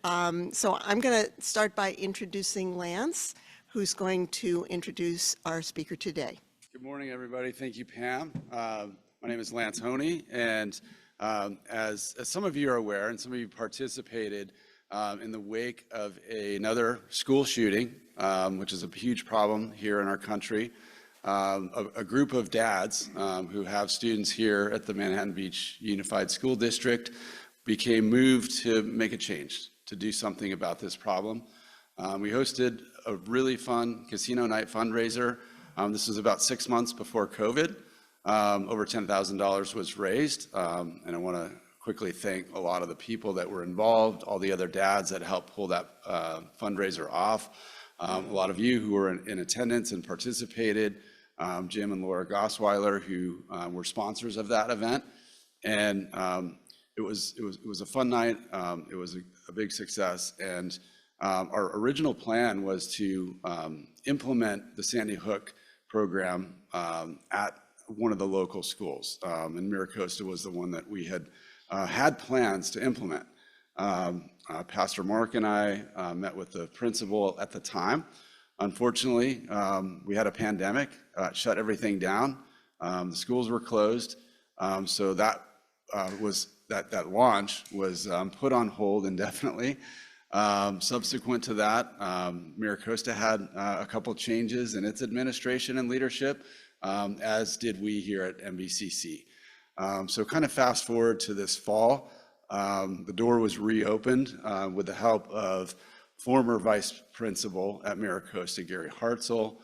So I'm going to start by introducing Lance, who's going to introduce our speaker today. Good morning, everybody. Thank you, Pam. My name is Lance Honea, and as some of you are aware, and some of you participated in the wake of another school shooting, which is a huge problem here in our country. A group of dads who have students here at the Manhattan Beach Unified School District became moved to make a change, to do something about this problem. We hosted a really fun casino night fundraiser. This was about 6 months before COVID. Over $10,000 was raised, and I want to quickly thank a lot of the people that were involved, all the other dads that helped pull that fundraiser off, a lot of you who were in attendance and participated, Jim and Laura Gosweiler, who were sponsors of that event, and it was a fun night. It was a big success, and our original plan was to implement the Sandy Hook program at one of the local schools, and MiraCosta was the one that we had plans to implement. Pastor Mark and I met with the principal at the time. Unfortunately, we had a pandemic, shut everything down. The schools were closed, so that launch was put on hold indefinitely. Subsequent to that, MiraCosta had a couple changes in its administration and leadership, as did we here at MBCC. So kind of fast forward to this fall, the door was reopened with the help of former vice principal at MiraCosta, Gary Hartzell,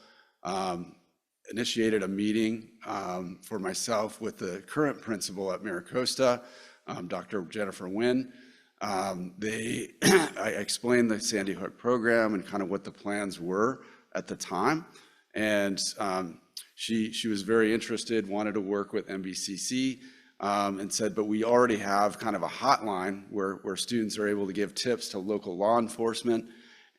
initiated a meeting for myself with the current principal at MiraCosta, Dr. Jennifer Nguyen. I explained the Sandy Hook program and kind of what the plans were at the time, and she was very interested, wanted to work with MBCC, and said, but we already have kind of a hotline where students are able to give tips to local law enforcement,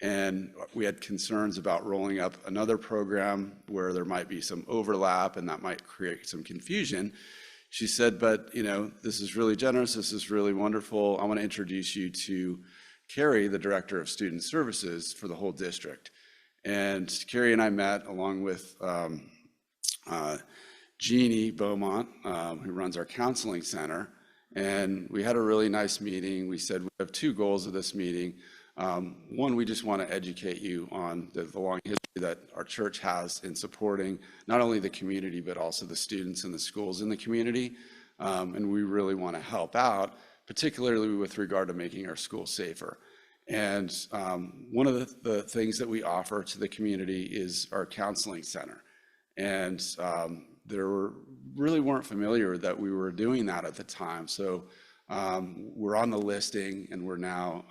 and we had concerns about rolling up another program where there might be some overlap and that might create some confusion. She said, but this is really generous, this is really wonderful. I want to introduce you to Kerry, the Director of Student Services for the whole district. And Kerry and I met along with Jeannie Beaumont, who runs our counseling center, and we had a really nice meeting. We said we have two goals of this meeting. One, we just want to educate you on the long history that our church has in supporting not only the community, but also the students and the schools in the community. And we really want to help out, particularly with regard to making our schools safer. And one of the things that we offer to the community is our counseling center. And they really weren't familiar that we were doing that at the time. So we're on the listing, and we're now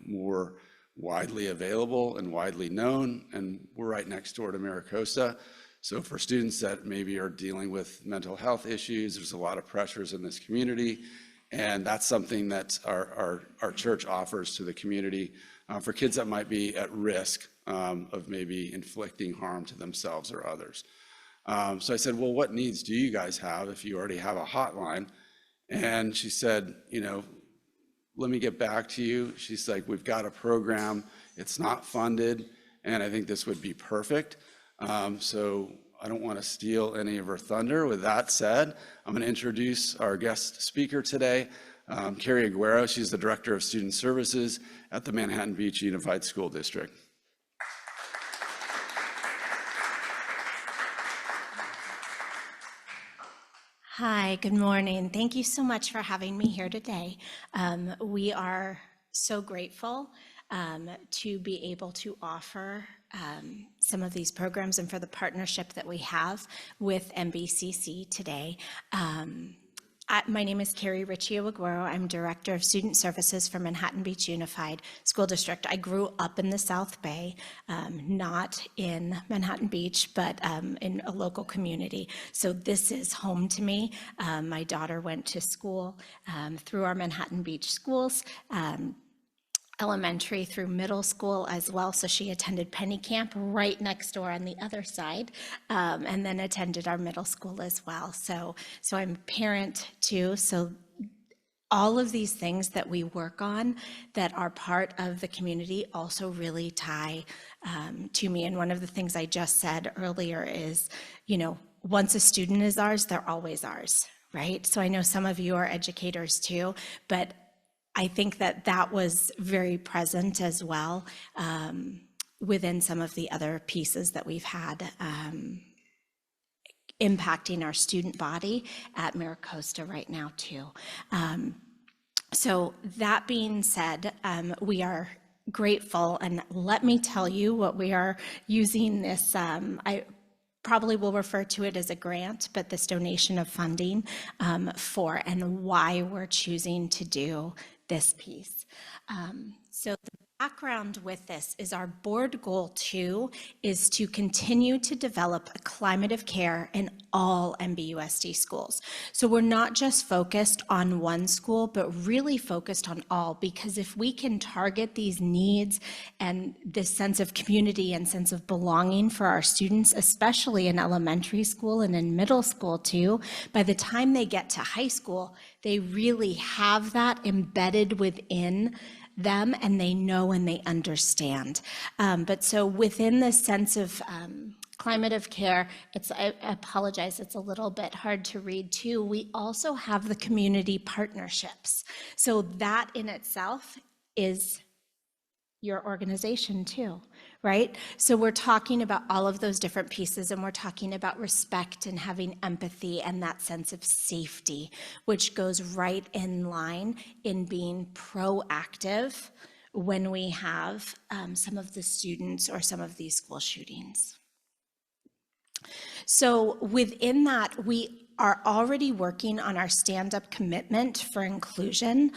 more widely available and widely known, and we're right next door to MiraCosta. So for students that maybe are dealing with mental health issues, there's a lot of pressures in this community, and that's something that our church offers to the community for kids that might be at risk of maybe inflicting harm to themselves or others. So I said, well, what needs do you guys have if you already have a hotline? And she said, let me get back to you. She's like, we've got a program, it's not funded, and I think this would be perfect. So I don't want to steal any of her thunder. With that said, I'm going to introduce our guest speaker today, Kerry Aguero. She's the Director of Student Services at the Manhattan Beach Unified School District. Hi, good morning. Thank you so much for having me here today. We are so grateful to be able to offer some of these programs and for the partnership that we have with MBCC today. My name is Kerry Aguero. I'm Director of Student Services for Manhattan Beach Unified School District. I grew up in the South Bay, not in Manhattan Beach, but in a local community. So this is home to me. My daughter went to school through our Manhattan Beach schools, elementary through middle school as well. So she attended Penny Camp right next door on the other side, and then attended our middle school as well. So I'm a parent too. So all of these things that we work on that are part of the community also really tie to me. And one of the things I just said earlier is, once a student is ours, they're always ours, right? So I know some of you are educators too, but I think that that was very present as well within some of the other pieces that we've had impacting our student body at MiraCosta right now too. So that being said, we are grateful, and let me tell you what we are using this, I probably will refer to it as a grant, but this donation of funding for, and why we're choosing to do this piece. So the background with this is our board goal 2 is to continue to develop a climate of care in all MBUSD schools. So we're not just focused on one school, but really focused on all, because if we can target these needs and this sense of community and sense of belonging for our students, especially in elementary school and in middle school too, by the time they get to high school, they really have that embedded within them, and they know and they understand. But so within this sense of climate of care, I apologize, it's a little bit hard to read too. We also have the community partnerships. So that in itself is your organization too, right? So we're talking about all of those different pieces, and we're talking about respect and having empathy and that sense of safety, which goes right in line in being proactive when we have some of the students or some of these school shootings. So within that, we are already working on our stand-up commitment for inclusion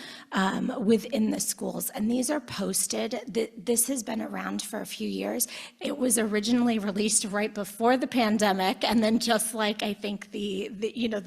within the schools. And these are posted. This has been around for a few years. It was originally released right before the pandemic. And then just like I think the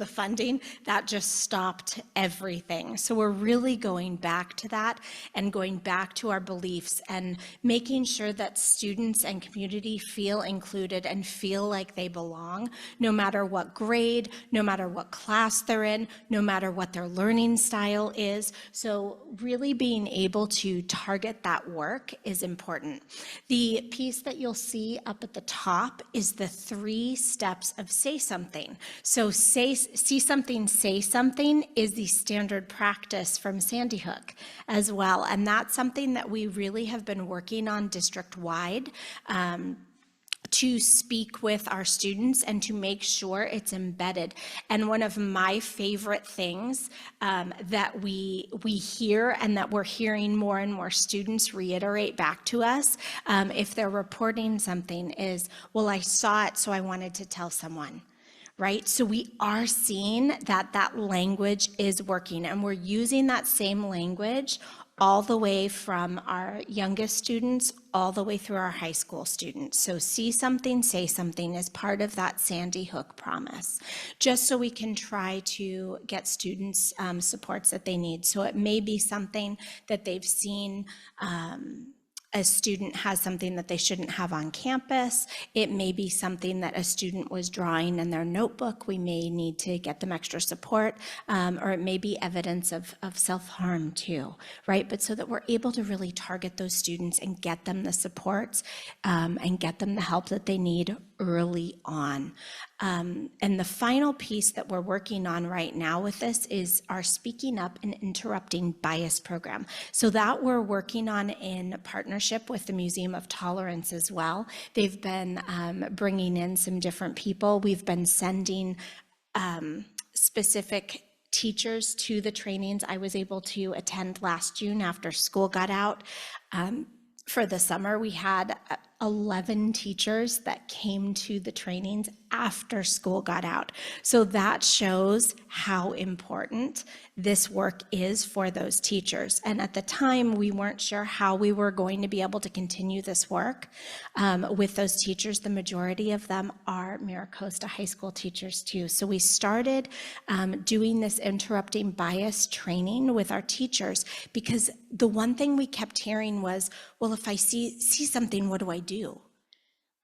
funding, that just stopped everything. So we're really going back to that and going back to our beliefs and making sure that students and community feel included and feel like they belong, no matter what grade, no matter what class they're in, no matter what their learning style is. So really being able to target that work is important. The piece that you'll see up at the top is the 3 steps of say something. So see something, say something is the standard practice from Sandy Hook as well. And that's something that we really have been working on district-wide to speak with our students and to make sure it's embedded. And one of my favorite things that we hear and that we're hearing more and more students reiterate back to us if they're reporting something is, well, I saw it, so I wanted to tell someone. Right? So we are seeing that that language is working, and we're using that same language all the way from our youngest students all the way through our high school students. So see something, say something is part of that Sandy Hook promise, just so we can try to get students supports that they need. So it may be something that they've seen a student has something that they shouldn't have on campus. It may be something that a student was drawing in their notebook. We may need to get them extra support, or it may be evidence of self-harm too, right? But so that we're able to really target those students and get them the supports and get them the help that they need early on. And the final piece that we're working on right now with this is our Speaking Up and Interrupting Bias program. So that we're working on in partnership with the Museum of Tolerance as well. They've been bringing in some different people. We've been sending specific teachers to the trainings. I was able to attend last June after school got out. For the summer, we had 11 teachers that came to the trainings after school got out. So that shows how important this work is for those teachers. And at the time, we weren't sure how we were going to be able to continue this work with those teachers. The majority of them are MiraCosta high school teachers too. So we started doing this interrupting bias training with our teachers, because the one thing we kept hearing was, well, if I see something, what do I do?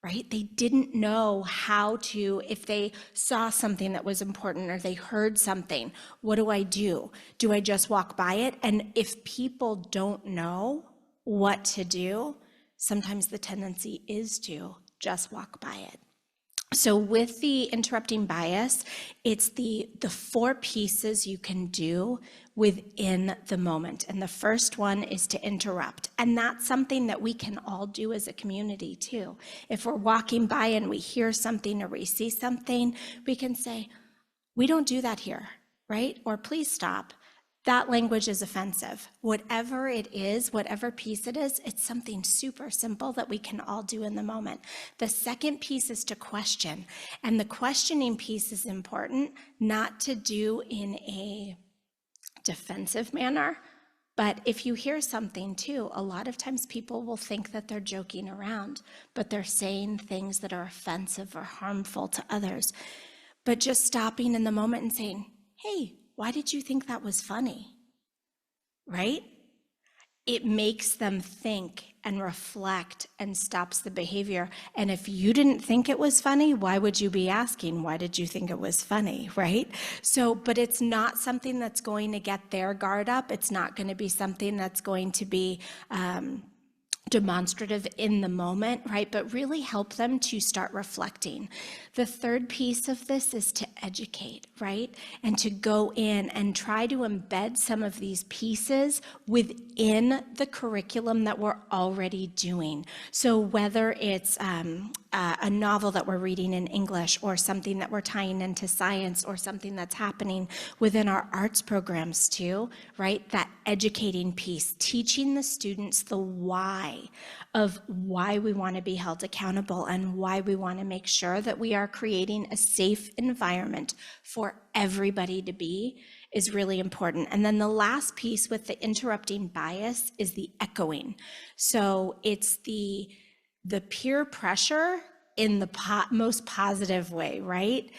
right? They didn't know how to, if they saw something that was important or they heard something, what do I do? Do I just walk by it? And if people don't know what to do, sometimes the tendency is to just walk by it. So with the interrupting bias, it's the 4 pieces you can do within the moment. And the first one is to interrupt. And that's something that we can all do as a community too. If we're walking by and we hear something or we see something, we can say, we don't do that here, right? Or please stop. That language is offensive. Whatever it is, whatever piece it is, it's something super simple that we can all do in the moment. The second piece is to question. And the questioning piece is important, not to do in a defensive manner, but if you hear something too, a lot of times people will think that they're joking around, but they're saying things that are offensive or harmful to others. But just stopping in the moment and saying, hey, why did you think that was funny? Right? It makes them think and reflect and stops the behavior. And if you didn't think it was funny, why would you be asking, why did you think it was funny, right? So, but it's not something that's going to get their guard up. It's not going to be something that's going to be demonstrative in the moment, right? But really help them to start reflecting. The third piece of this is to educate, right? And to go in and try to embed some of these pieces within the curriculum that we're already doing. So whether it's a novel that we're reading in English or something that we're tying into science or something that's happening within our arts programs too, right? That educating piece, teaching the students the why of why we want to be held accountable and why we want to make sure that we are creating a safe environment for everybody to be is really important. And then the last piece with the interrupting bias is the echoing. So it's the peer pressure in the most positive way, right?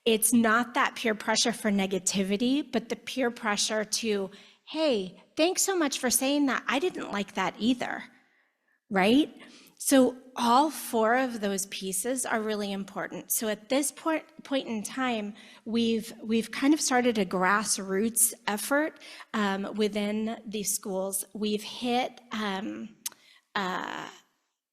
It's not that peer pressure for negativity, but the peer pressure to, hey, thanks so much for saying that. I didn't like that either, right? So all 4 of those pieces are really important. So at this point in time, we've kind of started a grassroots effort within these schools. We've hit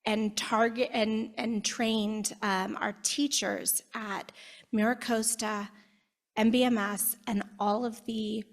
and target and trained our teachers at MiraCosta, MBMS, and all of the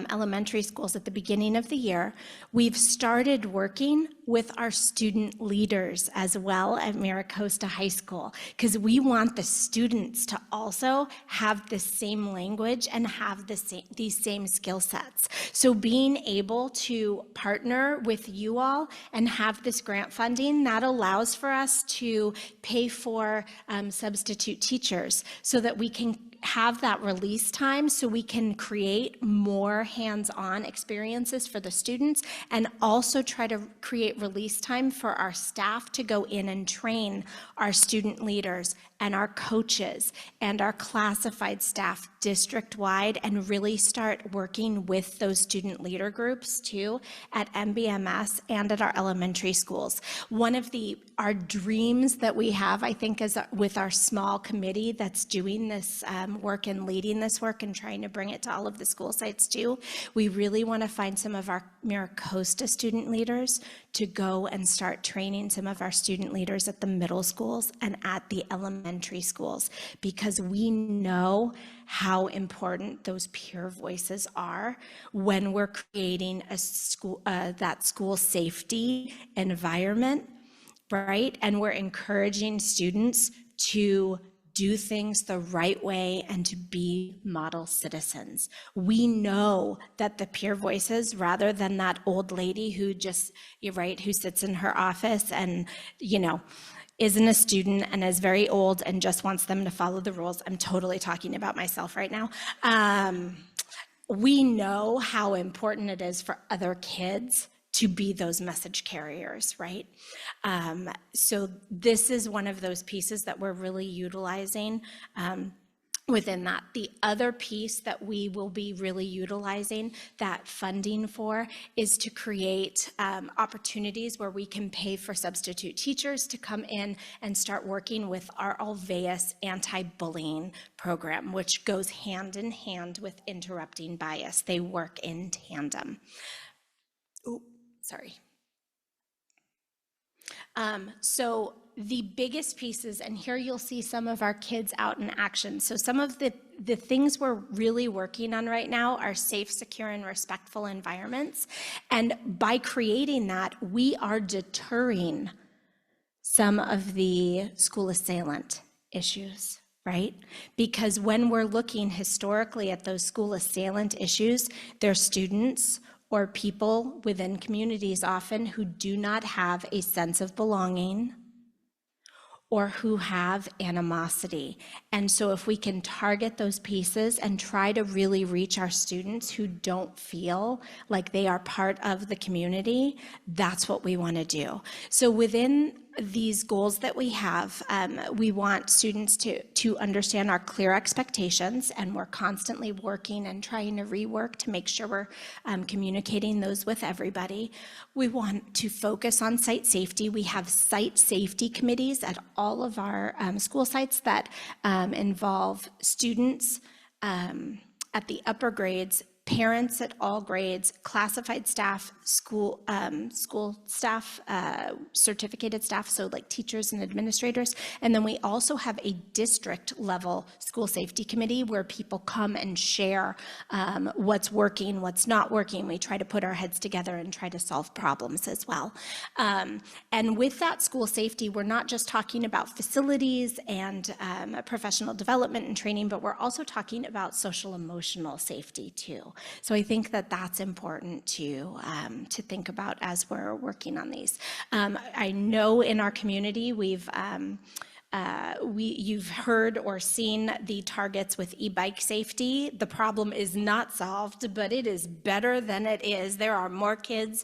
elementary schools at the beginning of the year. We've started working with our student leaders as well at MiraCosta High School, because we want the students to also have the same language and have these same skill sets. So being able to partner with you all and have this grant funding, that allows for us to pay for substitute teachers so that we can have that release time so we can create more hands-on experiences for the students and also try to create release time for our staff to go in and train our student leaders and our coaches and our classified staff district-wide and really start working with those student leader groups too at MBMS and at our elementary schools. One of our dreams that we have, I think, is with our small committee that's doing this work and leading this work and trying to bring it to all of the school sites too. We really want to find some of our MiraCosta student leaders to go and start training some of our student leaders at the middle schools and at the elementary schools, because we know how important those peer voices are when we're creating a school, that school safety environment, right? And we're encouraging students to do things the right way and to be model citizens. We know that the peer voices, rather than that old lady who just, you're right, who sits in her office and, isn't a student and is very old and just wants them to follow the rules. I'm totally talking about myself right now. We know how important it is for other kids to be those message carriers, right? So this is one of those pieces that we're really utilizing within that. The other piece that we will be really utilizing that funding for is to create opportunities where we can pay for substitute teachers to come in and start working with our Alveus anti-bullying program, which goes hand in hand with interrupting bias. They work in tandem. Oh, sorry. So the biggest pieces, and here you'll see some of our kids out in action. So some of the things we're really working on right now are safe, secure, and respectful environments. And by creating that, we are deterring some of the school assailant issues, right? Because when we're looking historically at those school assailant issues, they're students or people within communities often who do not have a sense of belonging or who have animosity. And so if we can target those pieces and try to really reach our students who don't feel like they are part of the community, that's what we want to do. So within these goals that we have, we want students to understand our clear expectations, and we're constantly working and trying to rework to make sure we're communicating those with everybody. We want to focus on site safety. We have site safety committees at all of our school sites that involve students at the upper grades, parents at all grades, classified staff, school staff, certificated staff, so like teachers and administrators. And then we also have a district level school safety committee where people come and share what's working, what's not working. We try to put our heads together and try to solve problems as well. And with that school safety, we're not just talking about facilities and professional development and training, but we're also talking about social emotional safety too. So I think that that's important to think about as we're working on these. I know in our community you've heard or seen the targets with e-bike safety. The problem is not solved, but it is better than it is. There are more kids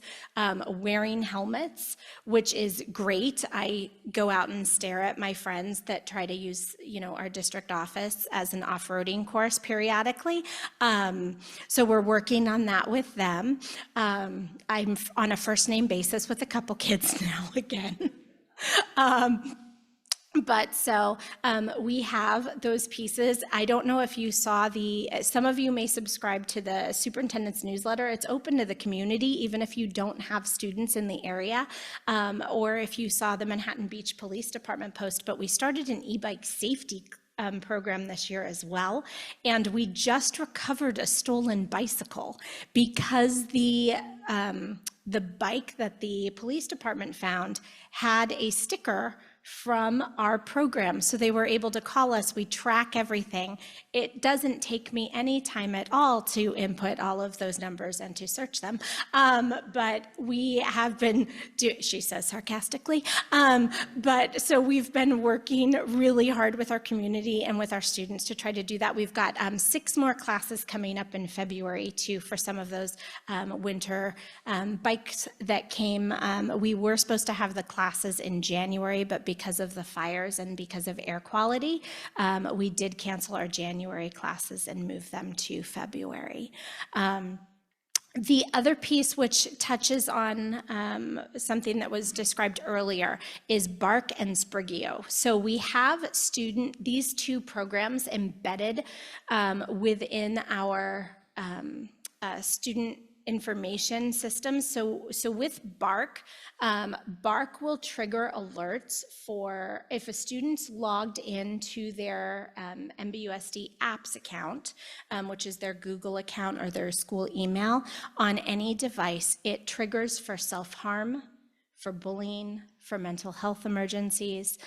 wearing helmets, which is great. I go out and stare at my friends that try to use, our district office as an off-roading course periodically. So we're working on that with them. I'm on a first name basis with a couple kids now again. But so we have those pieces. I don't know if you saw some of you may subscribe to the superintendent's newsletter. It's open to the community, even if you don't have students in the area, or if you saw the Manhattan Beach Police Department post. But we started an e-bike safety program this year as well. And we just recovered a stolen bicycle because the bike that the police department found had a sticker from our program. So they were able to call us. We track everything. It doesn't take me any time at all to input all of those numbers and to search them. But we have been, she says sarcastically, but so we've been working really hard with our community and with our students to try to do that. We've got 6 more classes coming up in February too for some of those winter bikes that came. We were supposed to have the classes in January, but because of the fires and because of air quality, we did cancel our January classes and move them to February. The other piece, which touches on something that was described earlier, is BARC and Sprigeo. So we have these 2 programs embedded within our student information system. So with BARC, BARC will trigger alerts for if a student's logged into their MBUSD apps account, which is their Google account or their school email, on any device, it triggers for self-harm, for bullying, for mental health emergencies,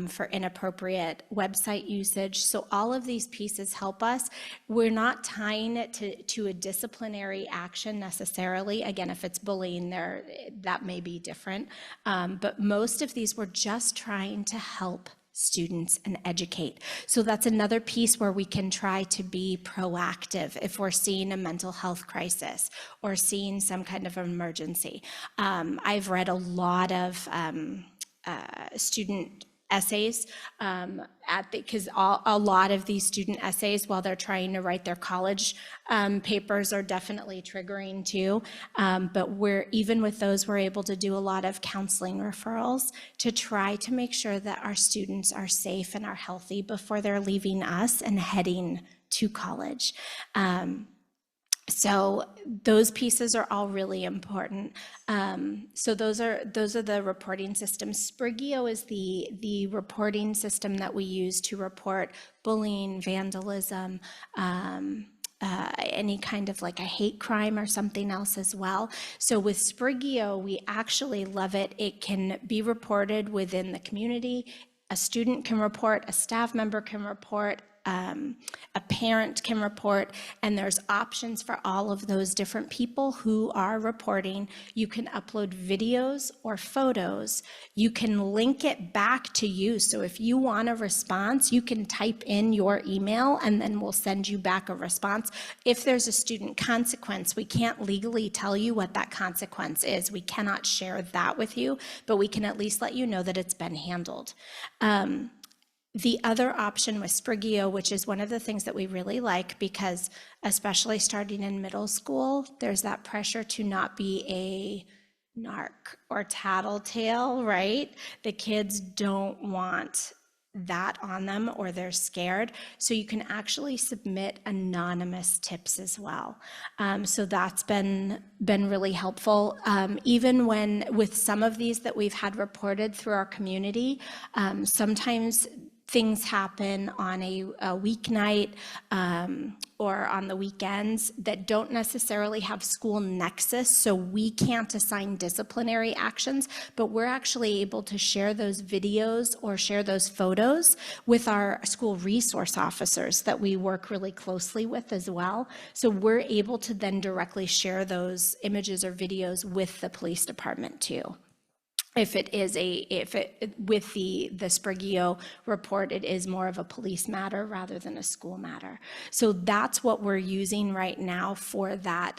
for inappropriate website usage. So all of these pieces help us. We're not tying it to a disciplinary action necessarily. Again, if it's bullying, that may be different. But most of these, we're just trying to help students and educate. So that's another piece where we can try to be proactive if we're seeing a mental health crisis or seeing some kind of emergency. I've read a lot of student essays because a lot of these student essays, while they're trying to write their college papers, are definitely triggering too. But even with those, we're able to do a lot of counseling referrals to try to make sure that our students are safe and are healthy before they're leaving us and heading to college. So those pieces are all really important. So those are the reporting systems. Sprigeo is the reporting system that we use to report bullying, vandalism, any kind of like a hate crime or something else as well. So with Sprigeo, we actually love it. It can be reported within the community. A student can report, a staff member can report, a parent can report, and there's options for all of those different people who are reporting. You can upload videos or photos. You can link it back to you. So if you want a response, you can type in your email and then we'll send you back a response. If there's a student consequence, we can't legally tell you what that consequence is. We cannot share that with you, but we can at least let you know that it's been handled. The other option with Sprigeo, which is one of the things that we really like, because especially starting in middle school, there's that pressure to not be a narc or tattletale, right? The kids don't want that on them, or they're scared. So you can actually submit anonymous tips as well. So that's been really helpful. Even with some of these that we've had reported through our community, sometimes things happen on a weeknight or on the weekends that don't necessarily have school nexus, so we can't assign disciplinary actions, but we're actually able to share those videos or share those photos with our school resource officers that we work really closely with as well. So we're able to then directly share those images or videos with the police department too. With the Sprigeo report, it is more of a police matter rather than a school matter. So that's what we're using right now for that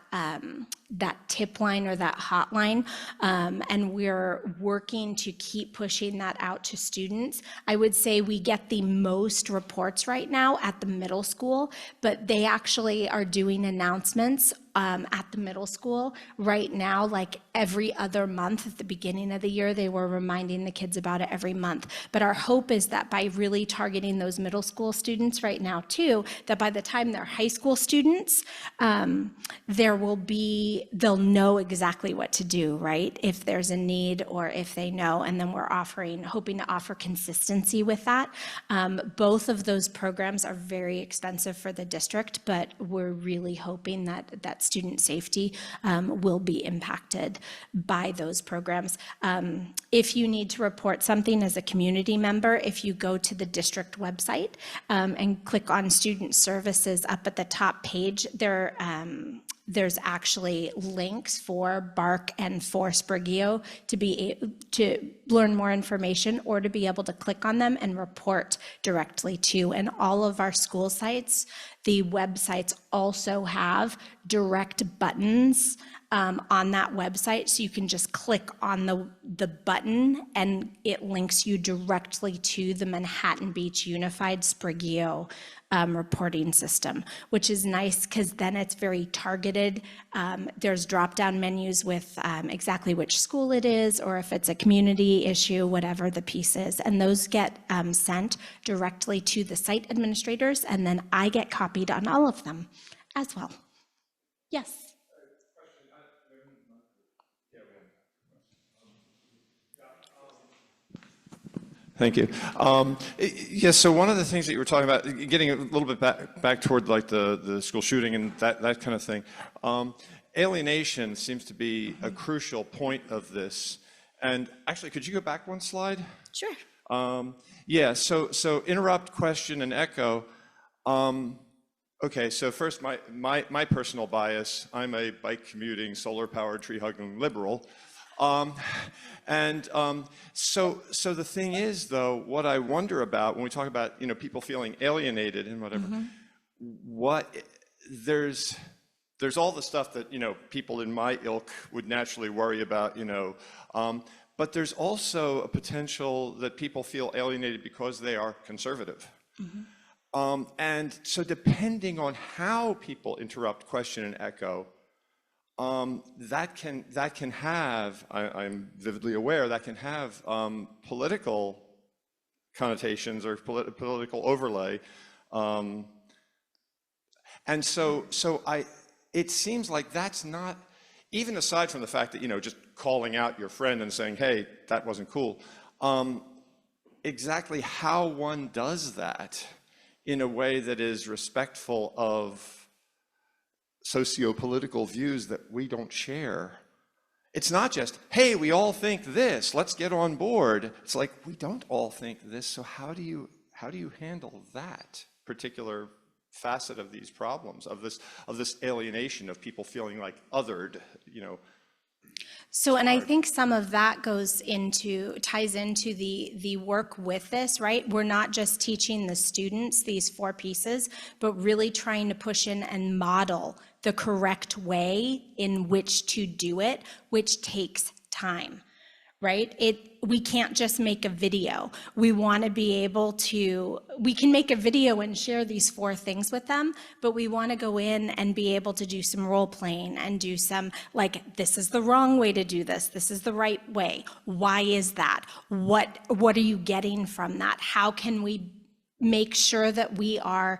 tip line or that hotline, and we're working to keep pushing that out to students. I would say we get the most reports right now at the middle school, but they actually are doing announcements at the middle school right now, like every other month. At the beginning of the year, they were reminding the kids about it every month. But our hope is that by really targeting those middle school students right now too, that by the time they're high school students, they'll know exactly what to do, right? If there's a need or if they know, and then we're hoping to offer consistency with that. Both of those programs are very expensive for the district, but we're really hoping that student safety will be impacted by those programs. If you need to report something as a community member, if you go to the district website and click on student services up at the top page, there's actually links for BARC and for Sprigeo to learn more information or to be able to click on them and report directly to. And all of our school sites, the websites also have direct buttons on that website, so you can just click on the button and it links you directly to the Manhattan Beach Unified Sprigeo reporting system, which is nice because then it's very targeted. There's drop-down menus with exactly which school it is, or if it's a community issue, whatever the piece is, and those get sent directly to the site administrators, and then I get copied on all of them as well. Yes. Thank you. Yes, so one of the things that you were talking about, getting a little bit back toward like the school shooting and that kind of thing, alienation seems to be a crucial point of this. And actually, could you go back one slide? Sure. Yeah, so interrupt, question, and echo. Okay, so first, my personal bias, I'm a bike commuting, solar-powered, tree-hugging liberal. So the thing is, though, what I wonder about when we talk about, people feeling alienated and whatever, there's all the stuff that, people in my ilk would naturally worry about, but there's also a potential that people feel alienated because they are conservative. And so depending on how people interrupt, question, and echo, that can have, I'm vividly aware, that can have political connotations or political overlay. And so it seems like that's not, even aside from the fact that, just calling out your friend and saying, hey, that wasn't cool, exactly how one does that in a way that is respectful of socio-political views that we don't share. It's not just, hey, we all think this, let's get on board. It's like, we don't all think this, so how do you handle that particular facet of these problems, of this alienation of people feeling like othered, So, and I think some of that ties into the work with this, right? We're not just teaching the students these 4 pieces, but really trying to push in and model the correct way in which to do it, which takes time, right? We can't just make a video. We want to be able to, we can make a video and share these 4 things with them, but we want to go in and be able to do some role playing and do some, like, this is the wrong way to do this. This is the right way. Why is that? What are you getting from that? How can we make sure that we are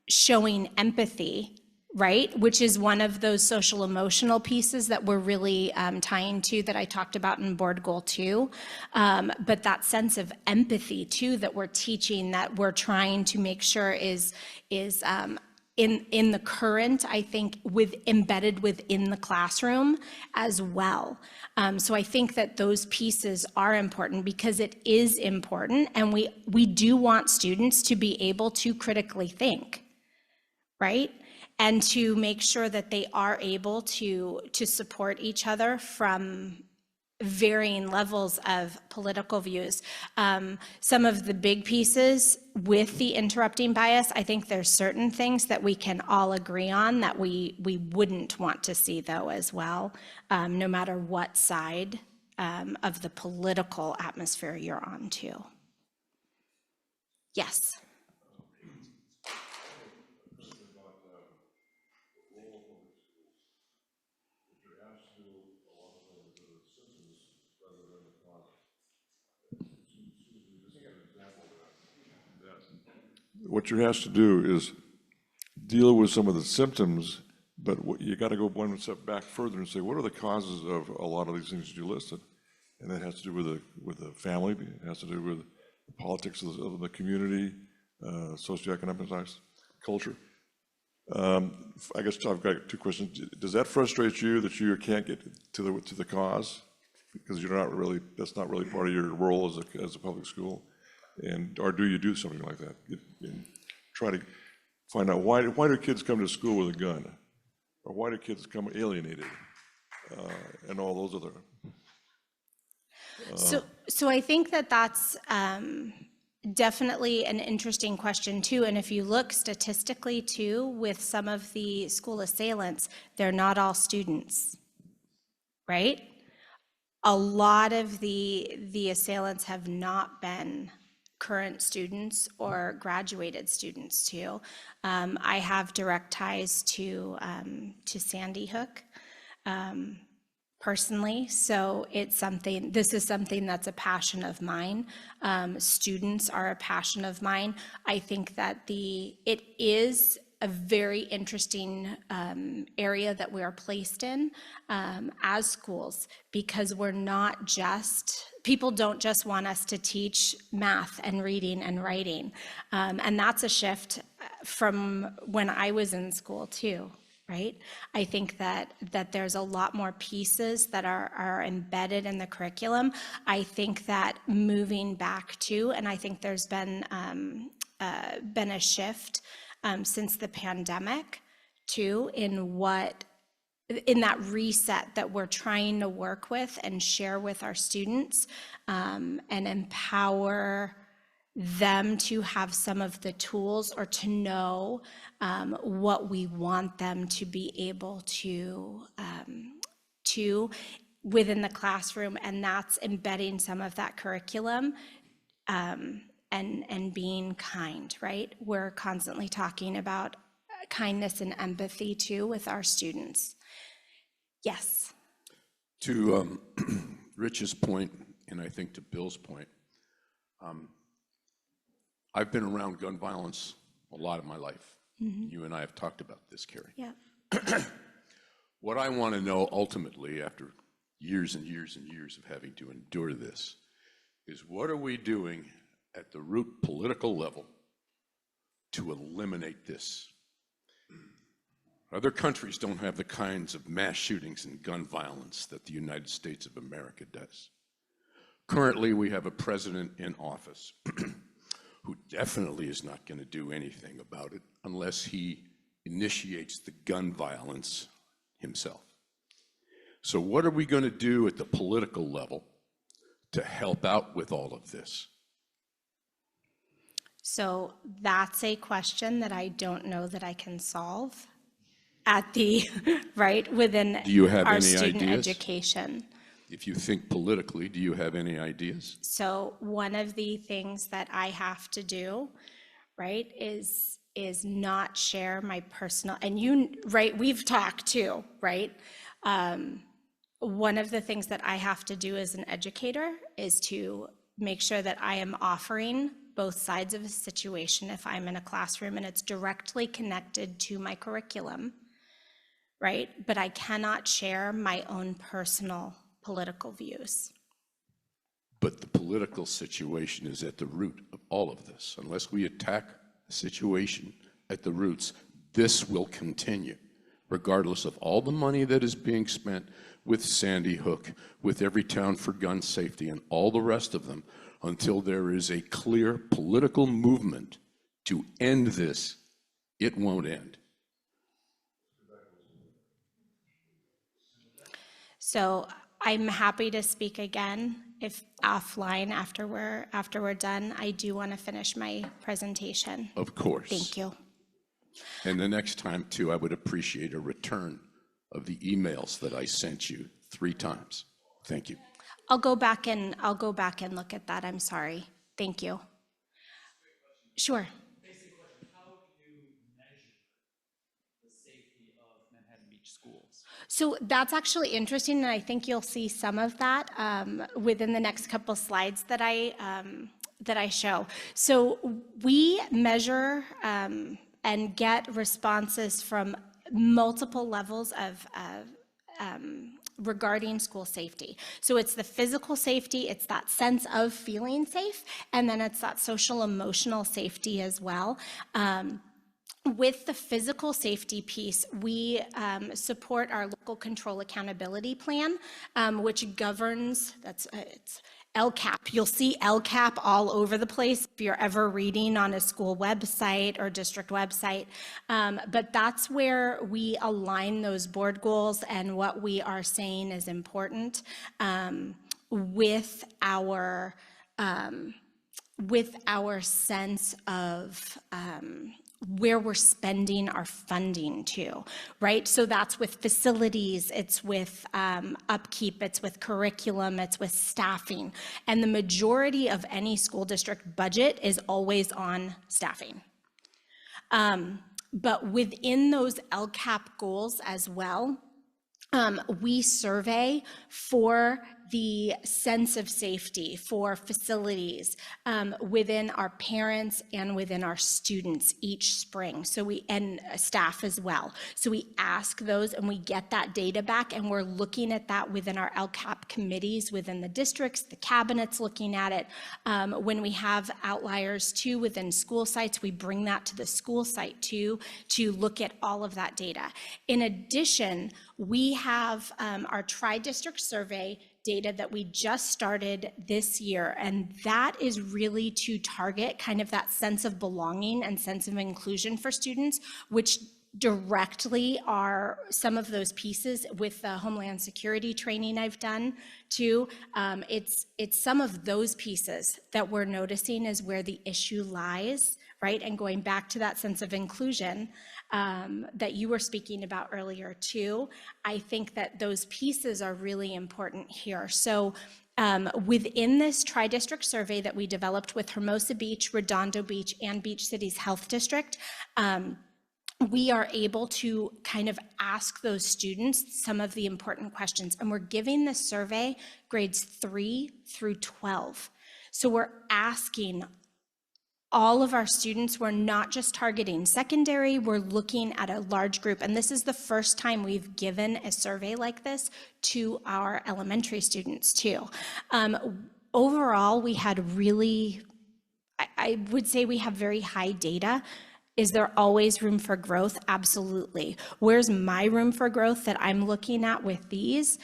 showing empathy, right? Which is one of those social emotional pieces that we're really tying to, that I talked about in board goal 2. But that sense of empathy too, that we're teaching, that we're trying to make sure is in the current, I think, embedded within the classroom as well. So I think that those pieces are important, because it is important, and we do want students to be able to critically think, right? And to make sure that they are able to support each other from varying levels of political views. Some of the big pieces with the interrupting bias, I think there's certain things that we can all agree on that we wouldn't want to see, though, as well, no matter what side of the political atmosphere you're on, too. Yes. What you're asked to do is deal with some of the symptoms, but you got to go one step back further and say, what are the causes of a lot of these things that you listed? And that has to do with the family, it has to do with the politics of the community, socioeconomic culture. I guess I've got 2 questions. Does that frustrate you that you can't get to the cause, because you're not really, that's not really part of your role as a public school? Or do you do something like that? Try to find out why do kids come to school with a gun, or why do kids come alienated, and all those other. So I think that's definitely an interesting question too. And if you look statistically too, with some of the school assailants, they're not all students, right? A lot of the assailants have not been current students or graduated students too. I have direct ties to Sandy Hook personally, so this is something that's a passion of mine. Students are a passion of mine. I think that it is a very interesting area that we are placed in as schools, because people don't just want us to teach math and reading and writing. And that's a shift from when I was in school too, right? I think that there's a lot more pieces that are embedded in the curriculum. I think that moving back to, and I think there's been a shift since the pandemic too, in that reset that we're trying to work with and share with our students, and empower them to have some of the tools, or to know what we want them to be able to within the classroom, and that's embedding some of that curriculum and being kind, right? We're constantly talking about kindness and empathy too with our students. Yes. To Rich's point, and I think to Bill's point, I've been around gun violence a lot of my life. You and I have talked about this, Kerry. Yeah. What I want to know ultimately, after years and years and years of having to endure this, is what are we doing at the root political level to eliminate this? Other countries don't have the kinds of mass shootings and gun violence that the United States of America does. Currently, we have a president in office who definitely is not going to do anything about it unless he initiates the gun violence himself. So what are we going to do at the political level to help out with all of this? So that's a question that I don't know that I can solve at the, right, within Do you have our any student ideas? education. If you think politically, do you have any ideas? So one of the things that I have to do, right, is not share my personal, and you, right, we've talked too, right? One of the things that I have to do as an educator is to make sure that I am offering both sides of a situation if I'm in a classroom and it's directly connected to my curriculum, right? But I cannot share my own personal political views. But the political situation is at the root of all of this. Unless we attack the situation at the roots, this will continue, regardless of all the money that is being spent with Sandy Hook, with Everytown for Gun Safety, and all the rest of them, until there is a clear political movement to end this. It won't end. So I'm happy to speak again if offline after we're done. I do want to finish my presentation. Of course. Thank you. And the next time, too, I would appreciate a return of the emails that I sent you 3 times. Thank you. I'll go back and look at that. I'm sorry. Thank you. Sure. Basic question, how do you measure the safety of Manhattan Beach schools? So that's actually interesting, and I think you'll see some of that within the next couple slides that I show. So we measure and get responses from multiple levels of regarding school safety. So it's the physical safety, it's that sense of feeling safe, and then it's that social emotional safety as well. With the physical safety piece, we support our local control accountability plan, which governs, it's LCAP. You'll see LCAP all over the place if you're ever reading on a school website or district website. But that's where we align those board goals and what we are saying is important with our sense of where we're spending our funding to, right? So that's with facilities, it's with upkeep, it's with curriculum, it's with staffing. And the majority of any school district budget is always on staffing. But within those LCAP goals as well, we survey for the sense of safety for facilities within our parents and within our students each spring. So and staff as well. So we ask those and we get that data back, and we're looking at that within our LCAP committees within the districts, the cabinet's looking at it. When we have outliers too within school sites, we bring that to the school site too to look at all of that data. In addition, we have our tri-district survey data that we just started this year, and that is really to target kind of that sense of belonging and sense of inclusion for students, which directly are some of those pieces with the Homeland Security training I've done too. It's some of those pieces that we're noticing is where the issue lies, right? And going back to that sense of inclusion that you were speaking about earlier too, I think that those pieces are really important here. So within this tri-district survey that we developed with Hermosa Beach, Redondo Beach, and Beach Cities Health District, we are able to kind of ask those students some of the important questions. And we're giving this survey grades 3 through 12. So we're asking all of our students, we're not just targeting secondary, we're looking at a large group. And this is the first time we've given a survey like this to our elementary students too. Overall, we had really, I would say we have very high data. Is there always room for growth? Absolutely. Where's my room for growth that I'm looking at with these?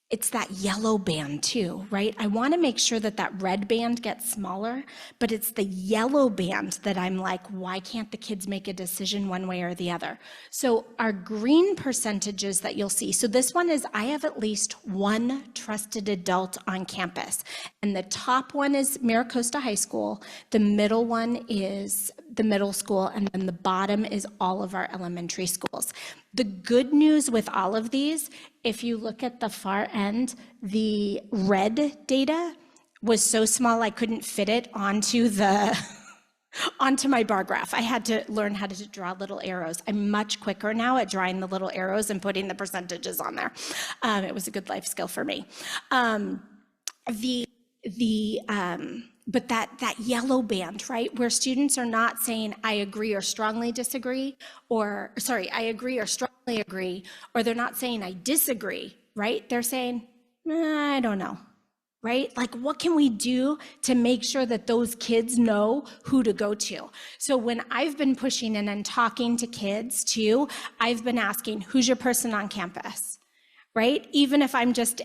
It's that yellow band too, right? I want to make sure that that red band gets smaller, but it's the yellow band that I'm like, why can't the kids make a decision one way or the other? So our green percentages that you'll see, so this one is I have at least one trusted adult on campus. And the top one is Maricosta High School, the middle one is the middle school, and then the bottom is all of our elementary schools. The good news with all of these, if you look at the far end, the red data was so small I couldn't fit it onto the onto my bar graph. I had to learn how to draw little arrows. I'm much quicker now at drawing the little arrows and putting the percentages on there. It was a good life skill for me. But that yellow band, right, where students are not saying I agree or strongly disagree, or sorry, I agree or strongly agree, or they're not saying I disagree, right? They're saying, I don't know, right? Like, what can we do to make sure that those kids know who to go to? So when I've been pushing in and talking to kids too, I've been asking, who's your person on campus, right? Even if I'm just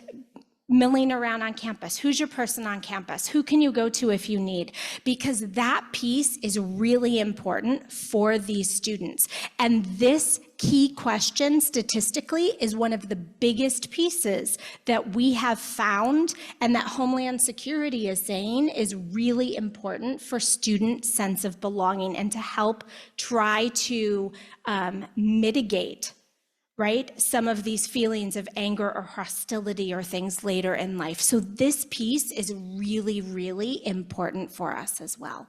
milling around on campus, who's your person on campus? Who can you go to if you need? Because that piece is really important for these students. And this key question statistically is one of the biggest pieces that we have found and that Homeland Security is saying is really important for student sense of belonging and to help try to mitigate, right, some of these feelings of anger or hostility or things later in life. So this piece is really, really important for us as well.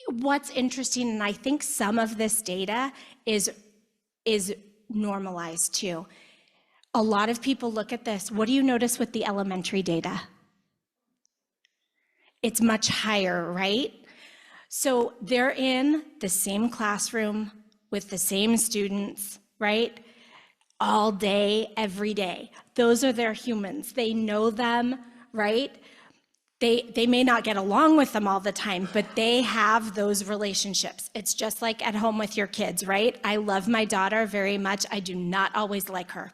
What's interesting, and I think some of this data is normalized too. A lot of people look at this. What do you notice with the elementary data? It's much higher, right? So they're in the same classroom with the same students, right? All day, every day. Those are their humans. They know them, right? They may not get along with them all the time, but they have those relationships. It's just like at home with your kids, right? I love my daughter very much. I do not always like her,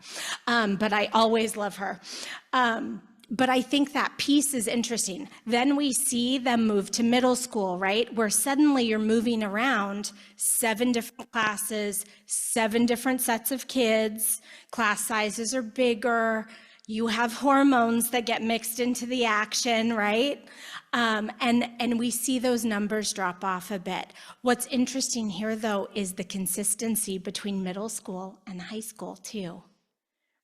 but I always love her. But I think that piece is interesting. Then we see them move to middle school, right? Where suddenly you're moving around 7 different classes, 7 different sets of kids, class sizes are bigger, you have hormones that get mixed into the action, right? And we see those numbers drop off a bit. What's interesting here though is the consistency between middle school and high school too.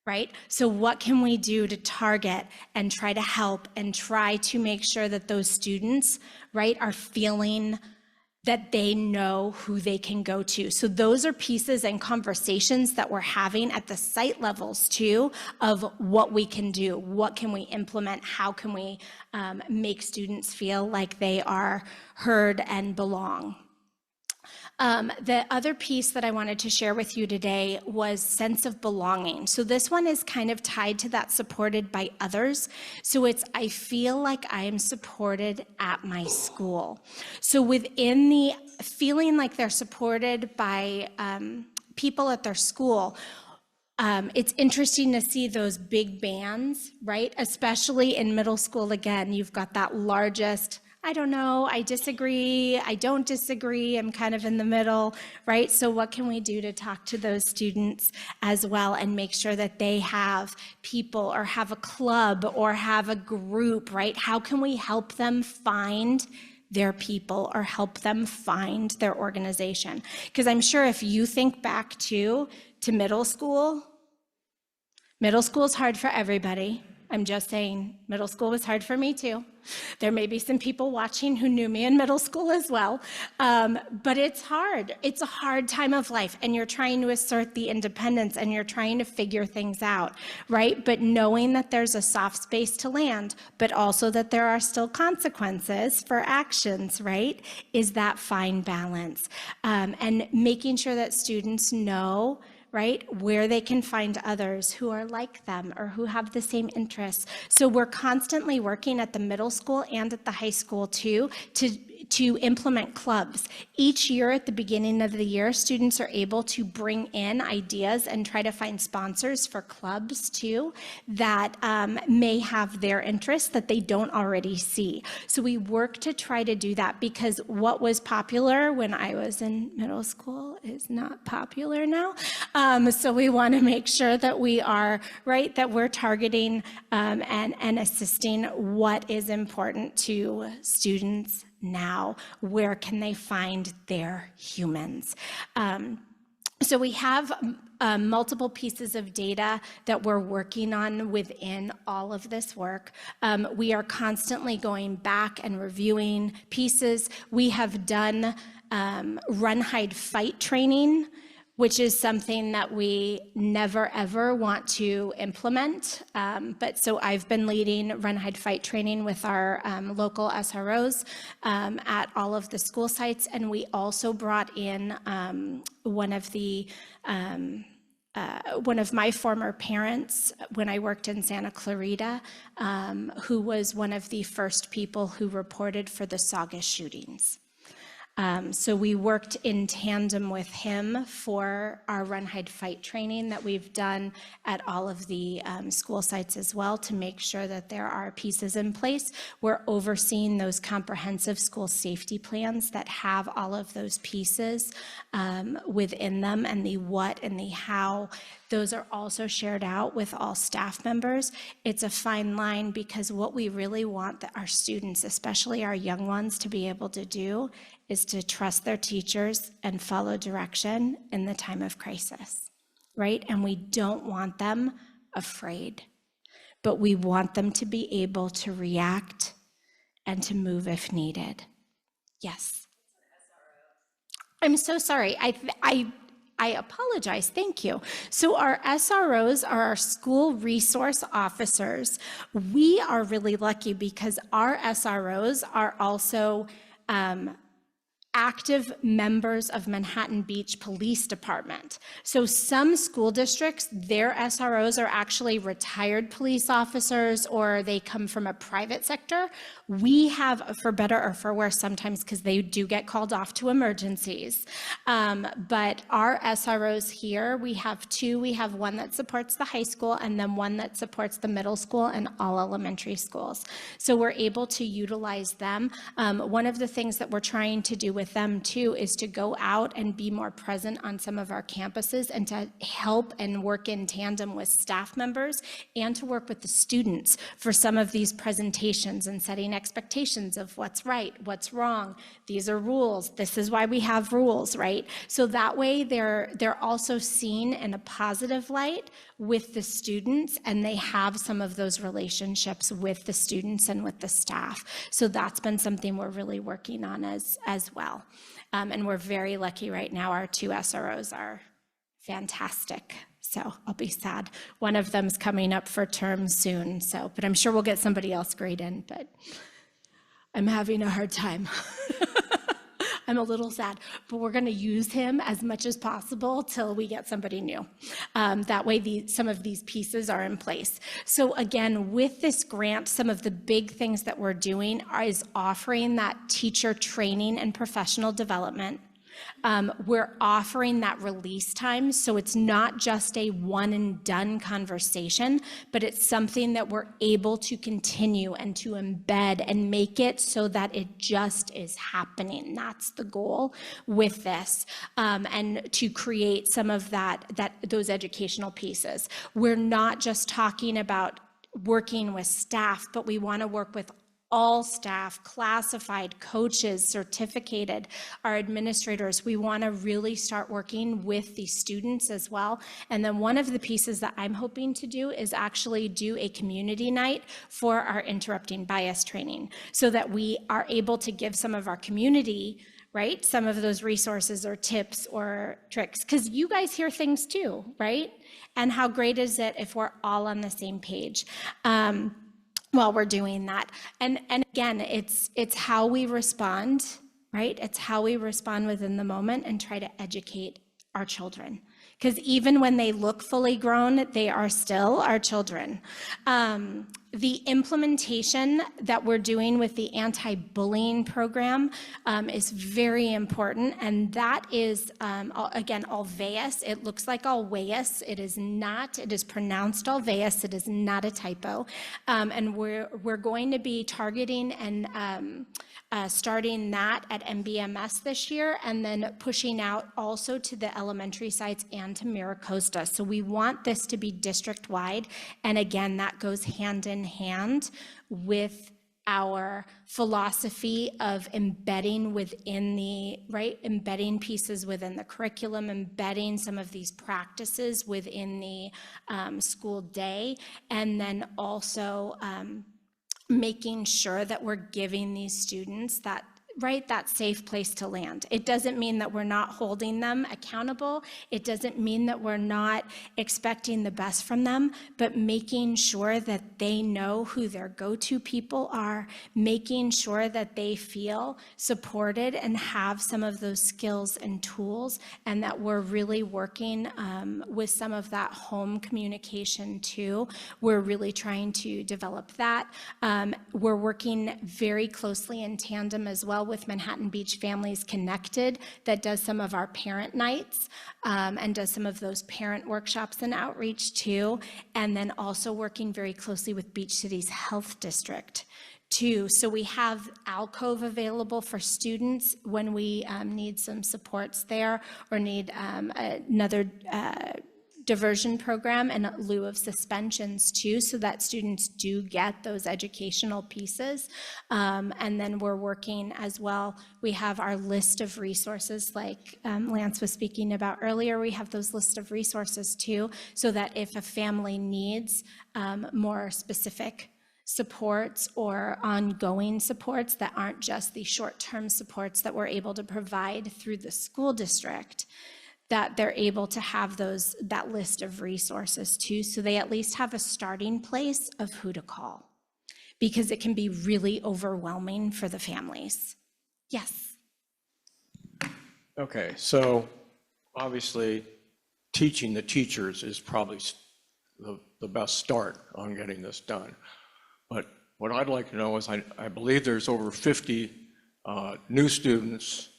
Right? So what can we do to target and try to help and try to make sure that those students, right, are feeling that they know who they can go to? So those are pieces and conversations that we're having at the site levels too of what we can do, what can we implement, how can we make students feel like they are heard and belong. The other piece that I wanted to share with you today was sense of belonging. So this one is kind of tied to that supported by others. So it's, I feel like I am supported at my school. So within the feeling like they're supported by people at their school, it's interesting to see those big bands, right? Especially in middle school, again, you've got that largest, I don't know, I disagree, I don't disagree, I'm kind of in the middle, right? So what can we do to talk to those students as well and make sure that they have people or have a club or have a group, right? How can we help them find their people or help them find their organization. Because I'm sure if you think back to middle school is hard for everybody. I'm just saying, middle school was hard for me too. There may be some people watching who knew me in middle school as well, but it's hard. It's a hard time of life, and you're trying to assert the independence, and you're trying to figure things out, right? But knowing that there's a soft space to land, but also that there are still consequences for actions, right, is that fine balance. And making sure that students know, right, where they can find others who are like them or who have the same interests. So we're constantly working at the middle school and at the high school too to implement clubs. Each year at the beginning of the year, students are able to bring in ideas and try to find sponsors for clubs too that may have their interests that they don't already see. So we work to try to do that, because what was popular when I was in middle school is not popular now. So we want to make sure that we are, right, that we're targeting and assisting what is important to students now. Where can they find their humans? So we have multiple pieces of data that we're working on within all of this work. We are constantly going back and reviewing pieces. We have done run, hide, fight training, which is something that we never ever want to implement. But so I've been leading run, hide, fight training with our local SROs at all of the school sites. And we also brought in one of my former parents when I worked in Santa Clarita, who was one of the first people who reported for the Saugus shootings. So we worked in tandem with him for our run, hide, fight training that we've done at all of the school sites as well, to make sure that there are pieces in place. We're overseeing those comprehensive school safety plans that have all of those pieces within them, and the what and the how. Those are also shared out with all staff members. It's a fine line, because what we really want our students, especially our young ones, to be able to do is to trust their teachers and follow direction in the time of crisis, right? And we don't want them afraid, but we want them to be able to react and to move if needed. Yes. I'm so sorry. I apologize. Thank you. So our SROs are our school resource officers. We are really lucky because our SROs are also active members of Manhattan Beach Police Department. So some school districts, their SROs are actually retired police officers, or they come from a private sector. We have, for better or for worse sometimes, because they do get called off to emergencies. But our SROs here, we have two. We have one that supports the high school, and then one that supports the middle school and all elementary schools. So we're able to utilize them. One of the things that we're trying to do with them too is to go out and be more present on some of our campuses, and to help and work in tandem with staff members, and to work with the students for some of these presentations and setting expectations of what's right, what's wrong. These are rules. This is why we have rules, right? So that way they're also seen in a positive light with the students, and they have some of those relationships with the students and with the staff. So that's been something we're really working on as well. And we're very lucky right now. Our two SROs are fantastic. So I'll be sad. One of them's coming up for term soon. So, but I'm sure we'll get somebody else great in, but I'm having a hard time. I'm a little sad, but we're going to use him as much as possible till we get somebody new. That way some of these pieces are in place. So again, with this grant, some of the big things that we're doing is offering that teacher training and professional development. We're offering that release time, so it's not just a one and done conversation, but it's something that we're able to continue and to embed and make it so that it just is happening. That's the goal with this, and to create some of those educational pieces. We're not just talking about working with staff, but we want to work with all staff, classified, coaches, certificated, our administrators. We want to really start working with the students as well. And then one of the pieces that I'm hoping to do is actually do a community night for our interrupting bias training, so that we are able to give some of our community, right, some of those resources or tips or tricks, because you guys hear things too, right? And how great is it if we're all on the same page while we're doing that? And again, it's how we respond, right? It's how we respond within the moment and try to educate our children. Because even when they look fully grown, they are still our children. The implementation that we're doing with the anti-bullying program is very important, and that is, again, Alveus. It looks like Alveus. It is not. It is pronounced Alveus. It is not a typo. And we're going to be targeting and starting that at MBMS this year, and then pushing out also to the elementary sites and to Maricosta. So we want this to be district-wide, and again, that goes hand in hand with our philosophy of embedding within the, right, embedding pieces within the curriculum, embedding some of these practices within the school day, and then also making sure that we're giving these students that, right, that safe place to land. It doesn't mean that we're not holding them accountable. It doesn't mean that we're not expecting the best from them, but making sure that they know who their go-to people are, making sure that they feel supported and have some of those skills and tools, and that we're really working with some of that home communication too. We're really trying to develop that. We're working very closely in tandem as well with Manhattan Beach Families Connected, that does some of our parent nights and does some of those parent workshops and outreach too. And then also working very closely with Beach City's Health District too. So we have Alcove available for students when we need some supports there, or need another diversion program in lieu of suspensions too, so that students do get those educational pieces. And then we're working as well, we have our list of resources like Lance was speaking about earlier. We have those list of resources too, so that if a family needs more specific supports or ongoing supports that aren't just the short-term supports that we're able to provide through the school district, that they're able to have that list of resources too, so they at least have a starting place of who to call, because it can be really overwhelming for the families. Yes. Okay, so obviously teaching the teachers is probably the best start on getting this done. But what I'd like to know is, I believe there's over 50 new students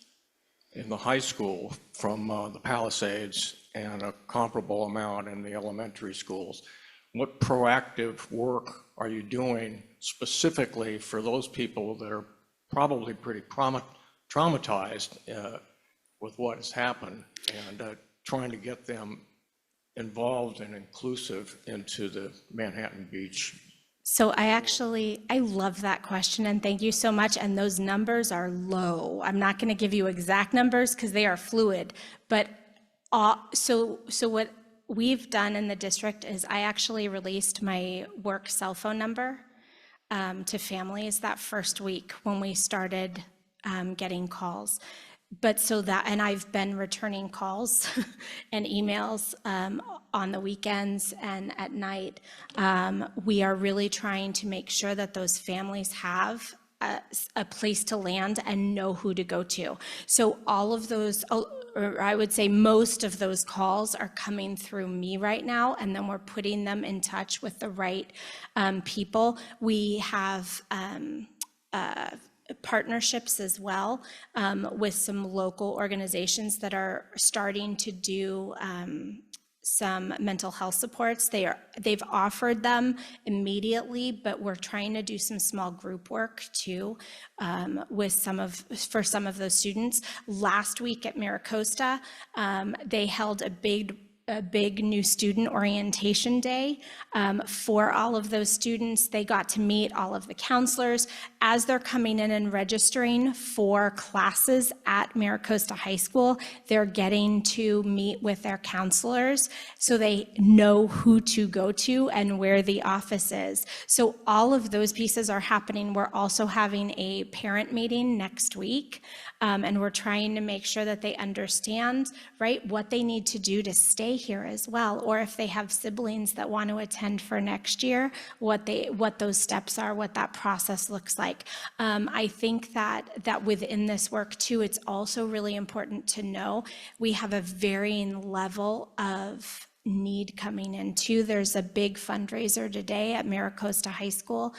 in the high school from the Palisades, and a comparable amount in the elementary schools. What proactive work are you doing specifically for those people that are probably pretty traumatized with what has happened, and trying to get them involved and inclusive into the Manhattan Beach? So I love that question, and thank you so much. And those numbers are low. I'm not going to give you exact numbers because they are fluid, but so what we've done in the district is I actually released my work cell phone number to families that first week when we started getting calls. But so that, and I've been returning calls and emails on the weekends and at night. We are really trying to make sure that those families have a place to land and know who to go to. So all of those, or I would say most of those calls are coming through me right now, and then we're putting them in touch with the right people. We have partnerships as well with some local organizations that are starting to do some mental health supports. They've offered them immediately, but we're trying to do some small group work too with for some of those students. Last week at Maricosta, they held a big a big new student orientation day for all of those students. They got to meet all of the counselors as they're coming in and registering for classes at MiraCosta High School. They're getting to meet with their counselors so they know who to go to and where the office is. So all of those pieces are happening. We're also having a parent meeting next week, and we're trying to make sure that they understand, right, what they need to do to stay here as well, or if they have siblings that want to attend for next year, what those steps are, what that process looks like. I think that within this work too, it's also really important to know we have a varying level of need coming in too. There's a big fundraiser today at MiraCosta High School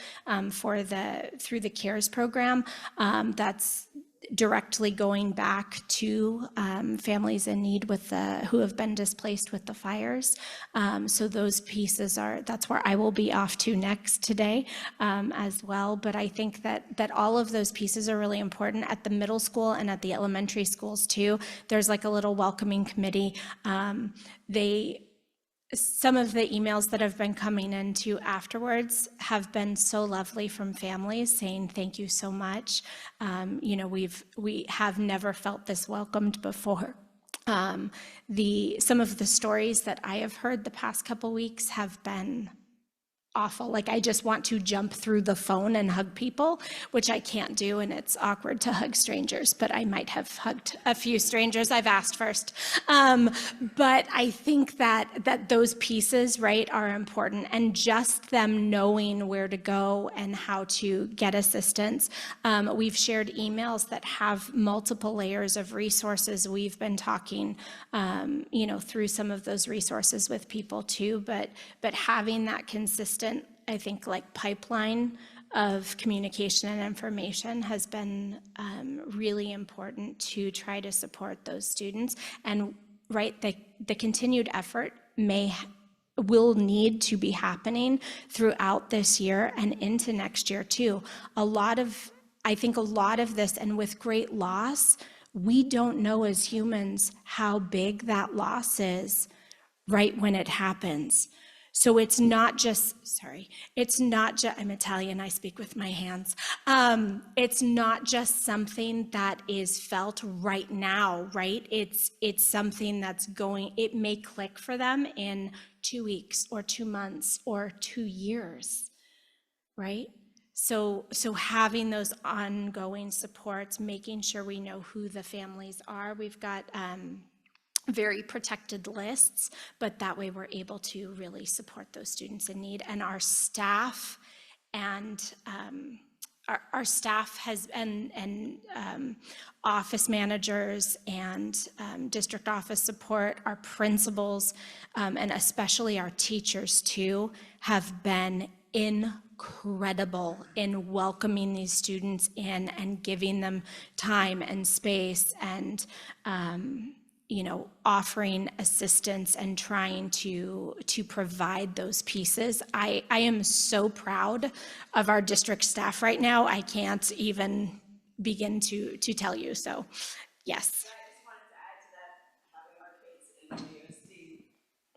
through the CARES program that's directly going back to families in need who have been displaced with the fires. So those pieces that's where I will be off to next today as well. But I think that all of those pieces are really important at the middle school and at the elementary schools too. There's like a little welcoming committee. Some of the emails that have been coming into afterwards have been so lovely from families saying, thank you so much. We have never felt this welcomed before. Some of the stories that I have heard the past couple weeks have been awful. Like I just want to jump through the phone and hug people, which I can't do, and it's awkward to hug strangers, but I might have hugged a few strangers. I've asked first. But I think that those pieces, right, are important, and just them knowing where to go and how to get assistance. We've shared emails that have multiple layers of resources. We've been talking, through some of those resources with people too, but having that consistent, I think, like pipeline of communication and information has been really important to try to support those students. And right, the continued effort will need to be happening throughout this year and into next year too. I think a lot of this, and with great loss, we don't know as humans how big that loss is right when it happens. So I'm Italian, I speak with my hands. It's not just something that is felt right now, right? It's something it may click for them in 2 weeks or 2 months or 2 years, right? So having those ongoing supports, making sure we know who the families are. We've got very protected lists, but that way we're able to really support those students in need. And our staff and our staff and office managers and district office support, our principals, and especially our teachers too, have been incredible in welcoming these students in and giving them time and space and offering assistance and trying to provide those pieces. I am so proud of our district staff right now. I can't even begin to tell you. So, yes. I just wanted to add to that, having our kids in MBUSD,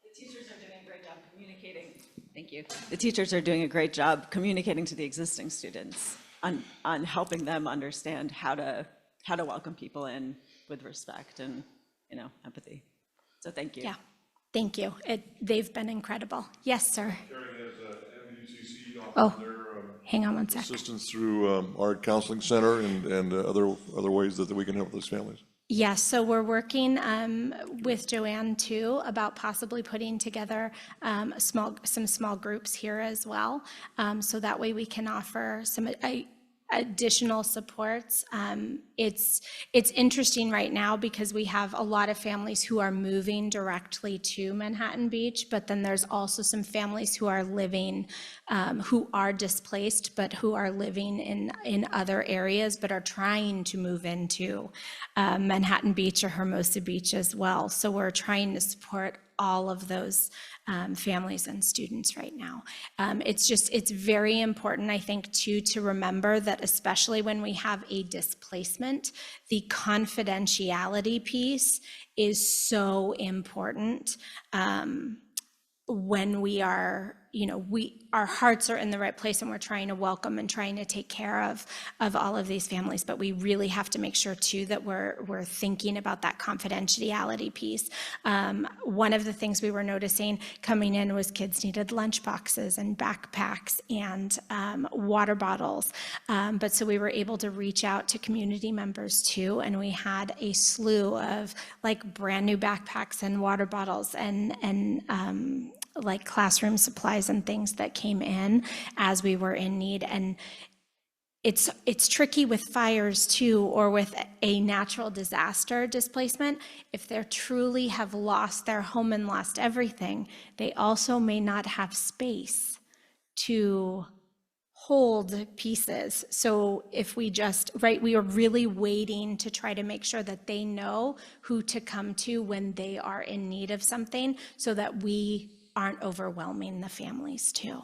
the teachers are doing a great job communicating. Thank you. The teachers are doing a great job communicating to the existing students on helping them understand how to welcome people in with respect and empathy. So thank you. Yeah, thank you. They've been incredible. Yes, sir. Kerry, has MBUSD Oh, offered their hang on one sec. assistance through our counseling center and other ways that we can help those families? Yes, so we're working with Joanne too about possibly putting together some small groups here as well, so that way we can offer some additional supports. It's interesting right now because we have a lot of families who are moving directly to Manhattan Beach, but then there's also some families who are living, who are displaced, but who are living in other areas, but are trying to move into Manhattan Beach or Hermosa Beach as well. So we're trying to support all of those families and students right now. It's very important, I think, too, to remember that especially when we have a displacement, the confidentiality piece is so important. When we are, our hearts are in the right place and we're trying to welcome and trying to take care of all of these families, but we really have to make sure too that we're thinking about that confidentiality piece. One of the things we were noticing coming in was kids needed lunch boxes and backpacks and water bottles. But so we were able to reach out to community members too, and we had a slew of like brand new backpacks and water bottles and like classroom supplies and things that came in as we were in need. And it's tricky with fires too, or with a natural disaster displacement. If they truly have lost their home and lost everything, they also may not have space to hold pieces. So if we we are really waiting to try to make sure that they know who to come to when they are in need of something, so that we aren't overwhelming the families too.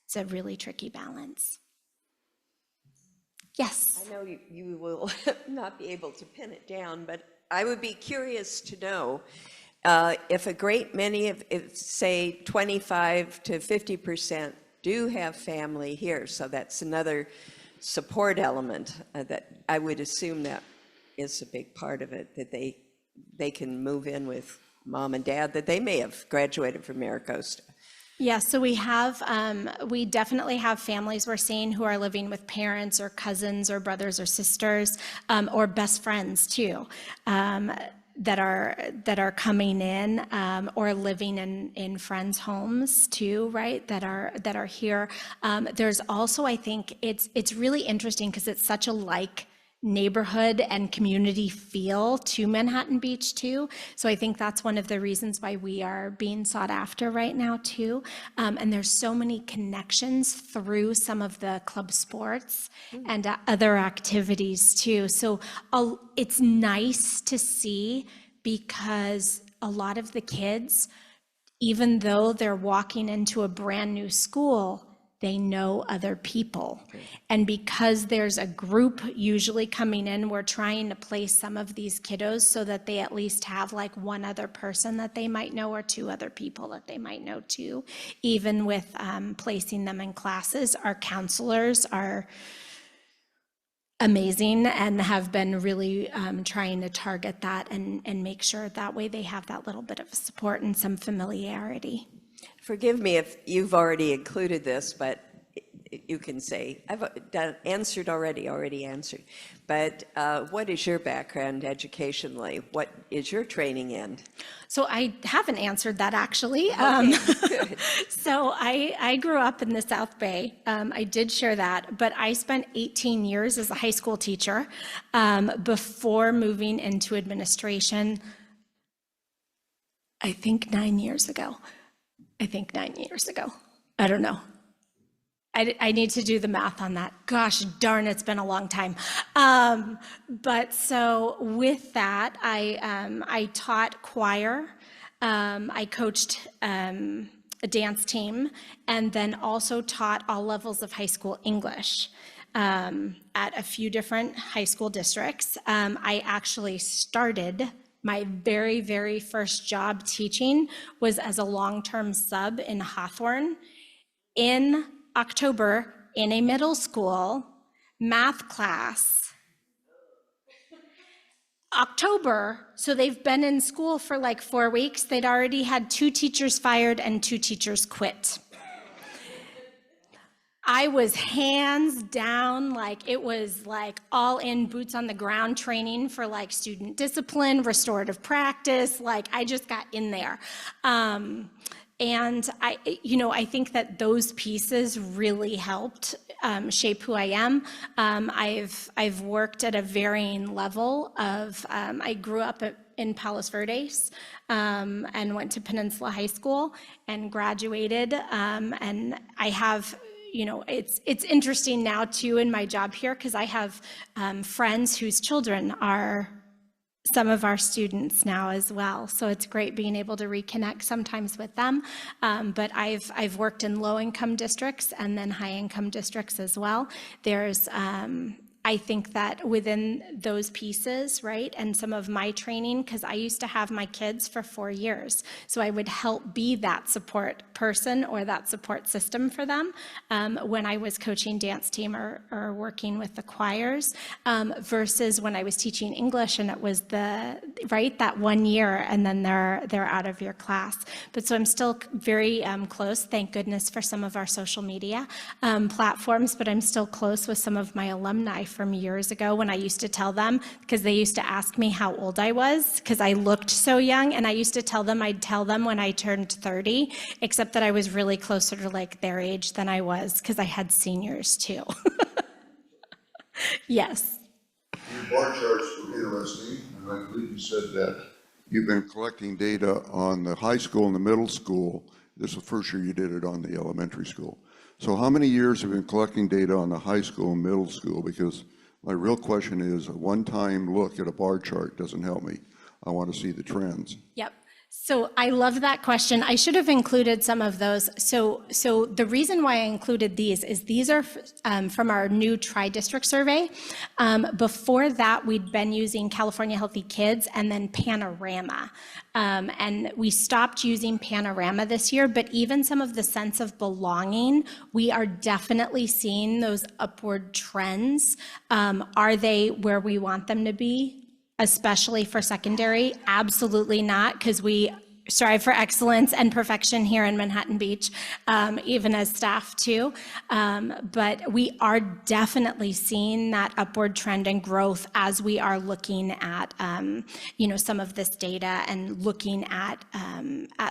It's a really tricky balance. Yes? I know you will not be able to pin it down, but I would be curious to know if a great many of, say, 25 to 50% do have family here, so that's another support element that I would assume that is a big part of it, that they can move in with mom and dad, that they may have graduated from Maricosta. Yeah, so we definitely have families we're seeing who are living with parents or cousins or brothers or sisters, or best friends too, that are coming in, or living in friends' homes too, right? That are here. There's also, I think it's really interesting because it's such a neighborhood and community feel to Manhattan Beach too. So I think that's one of the reasons why we are being sought after right now too. And there's so many connections through some of the club sports and other activities too. So it's nice to see, because a lot of the kids, even though they're walking into a brand new school, they know other people. And because there's a group usually coming in, we're trying to place some of these kiddos so that they at least have like one other person that they might know, or two other people that they might know too. Even with placing them in classes, our counselors are amazing and have been really trying to target that and make sure that way they have that little bit of support and some familiarity. Forgive me if you've already included this, but you can say, I've already answered. But what is your background educationally? What is your training in? So I haven't answered that actually. Okay, good. So I grew up in the South Bay. I did share that, but I spent 18 years as a high school teacher before moving into administration, I think 9 years ago. I don't know. I need to do the math on that. Gosh darn, it's been a long time. But so with that, I taught choir. I coached a dance team, and then also taught all levels of high school English at a few different high school districts. I actually started my very, very first job teaching was as a long-term sub in Hawthorne in October in a middle school math class. October, so they've been in school for like 4 weeks. They'd already had 2 teachers fired and 2 teachers quit. I was hands down, like it was like all in, boots on the ground training for like student discipline, restorative practice, like I just got in there. And I think that those pieces really helped shape who I am. I've worked at a varying level of, I grew up in Palos Verdes and went to Peninsula High School and graduated. And I have, it's interesting now too in my job here, because I have friends whose children are some of our students now as well. So it's great being able to reconnect sometimes with them. But I've worked in low-income districts and then high-income districts as well. There's I think that within those pieces, right, and some of my training, because I used to have my kids for 4 years, so I would help be that support person or that support system for them when I was coaching dance team or working with the choirs, versus when I was teaching English and it was that 1 year and then they're out of your class. But so I'm still very close, thank goodness for some of our social media platforms, but I'm still close with some of my alumni from years ago when I used to tell them, because they used to ask me how old I was because I looked so young, and I used to tell them I'd tell them when I turned 30, except that I was really closer to like their age than I was because I had seniors too. Yes. Your bar charts were interesting, and I believe you said that you've been collecting data on the high school and the middle school. This is the first year you did it on the elementary school. So how many years have you been collecting data on the high school and middle school? Because my real question is, a one-time look at a bar chart doesn't help me. I want to see the trends. Yep. So I love that question. I should have included some of those. So the reason why I included these is these are from our new tri-district survey. Before that, we'd been using California Healthy Kids and then Panorama. And we stopped using Panorama this year, but even some of the sense of belonging, we are definitely seeing those upward trends. Are they where we want them to be? Especially for secondary? Absolutely not, because we strive for excellence and perfection here in Manhattan Beach, even as staff too. But we are definitely seeing that upward trend and growth as we are looking at, some of this data and looking at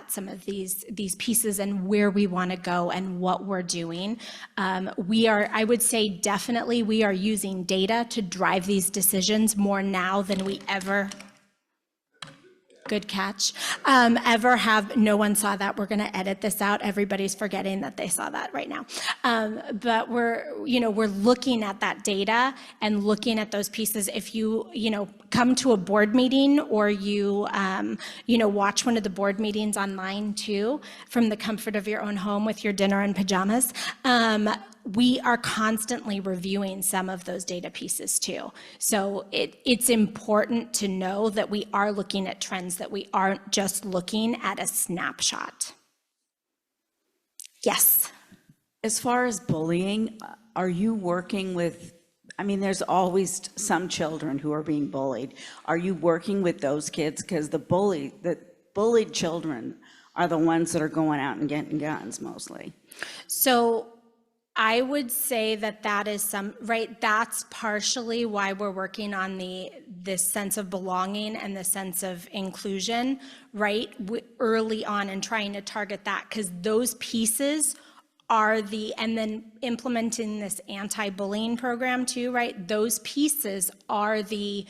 some of these pieces and where we want to go and what we're doing. I would say definitely we are using data to drive these decisions more now than we ever. Good catch. Ever have. No one saw that. We're going to edit this out. Everybody's forgetting that they saw that right now. But we're looking at that data and looking at those pieces. If you come to a board meeting or you watch one of the board meetings online too, from the comfort of your own home with your dinner and pajamas, we are constantly reviewing some of those data pieces too. So it's important to know that we are looking at trends, that we aren't just looking at a snapshot. Yes. As far as bullying, are you working with, there's always some children who are being bullied. Are you working with those kids? Because the bullied children are the ones that are going out and getting guns mostly. So I would say that is that's partially why we're working on this sense of belonging and the sense of inclusion, right, early on, and trying to target that, because those pieces are and then implementing this anti-bullying program too, right? Those pieces are the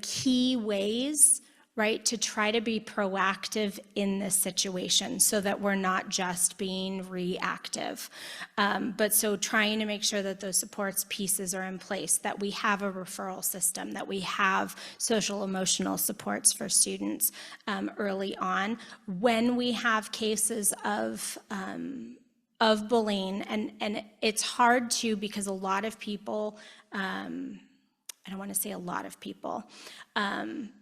key ways, right, to try to be proactive in this situation so that we're not just being reactive. But so trying to make sure that those supports pieces are in place, that we have a referral system, that we have social emotional supports for students early on. When we have cases of bullying, and it's hard too, because a lot of people, I don't want to say a lot of people.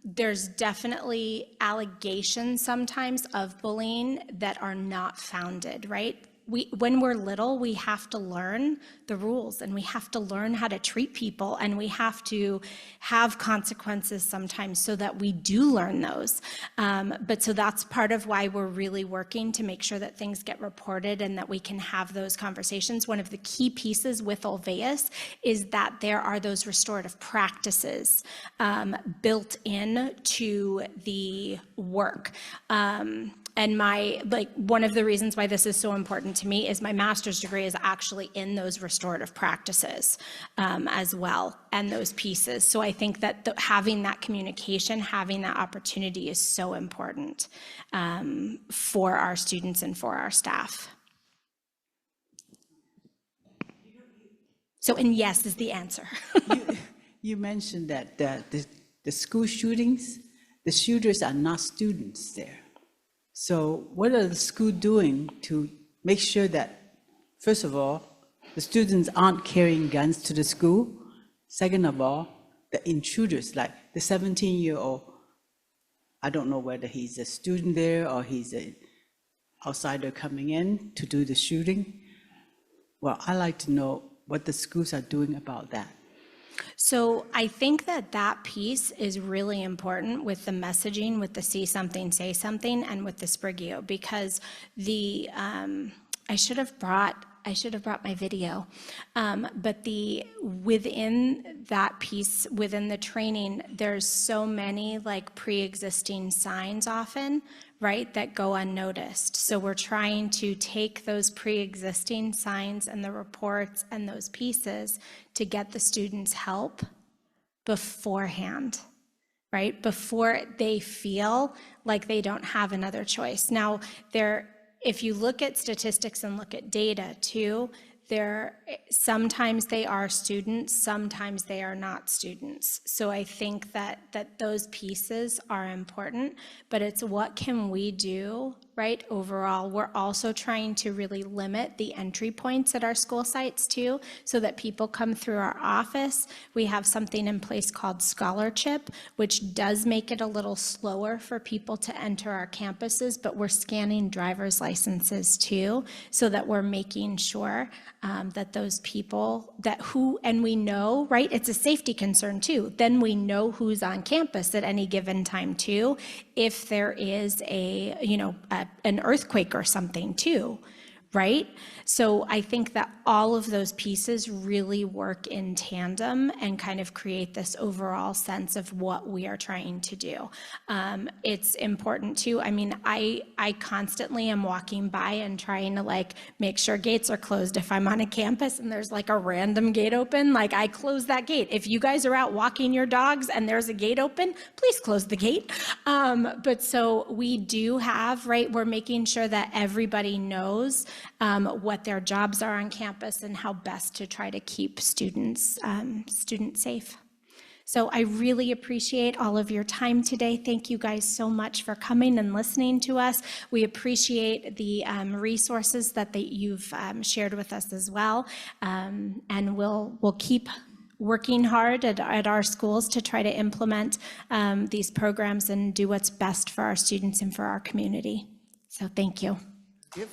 There's definitely allegations sometimes of bullying that are not founded, right? When we're little, we have to learn the rules, and we have to learn how to treat people, and we have to have consequences sometimes so that we do learn those. But so that's part of why we're really working to make sure that things get reported and that we can have those conversations. One of the key pieces with Ulvaeus is that there are those restorative practices built in to the work. And one of the reasons why this is so important to me is my master's degree is actually in those restorative practices as well, and those pieces. So I think that having that communication, having that opportunity is so important for our students and for our staff. So, and yes is the answer. You mentioned that the school shootings, the shooters are not students there. So what are the school doing to make sure that, first of all, the students aren't carrying guns to the school? Second of all, the intruders, like the 17-year-old, I don't know whether he's a student there or he's an outsider coming in to do the shooting. Well, I'd like to know what the schools are doing about that. So I think that that piece is really important with the messaging, with the see something, say something, and with the Sprigio, because the I should have brought my video, but within that piece, within the training, there's so many like pre-existing signs often, right, that go unnoticed. So we're trying to take those pre-existing signs and the reports and those pieces to get the students help beforehand, right, before they feel like they don't have another choice. Now, if you look at statistics and look at data too, sometimes they are students, sometimes they are not students. So I think that those pieces are important, but it's what can we do, right, overall. We're also trying to really limit the entry points at our school sites too, so that people come through our office. We have something in place called Scholarship, which does make it a little slower for people to enter our campuses, but we're scanning driver's licenses too, so that we're making sure that those people and we know, right, it's a safety concern too. Then we know who's on campus at any given time too, if there is an earthquake or something too, right? So I think that all of those pieces really work in tandem and kind of create this overall sense of what we are trying to do. It's important too. I mean, I constantly am walking by and trying to like make sure gates are closed. If I'm on a campus and there's like a random gate open, like I close that gate. If you guys are out walking your dogs and there's a gate open, please close the gate. But so we do have, right, we're making sure that everybody knows what their jobs are on campus and how best to try to keep students safe. So I really appreciate all of your time today. Thank you guys so much for coming and listening to us. We appreciate the resources that you've shared with us as well. And we'll keep working hard at our schools to try to implement these programs and do what's best for our students and for our community. So thank you. Yep.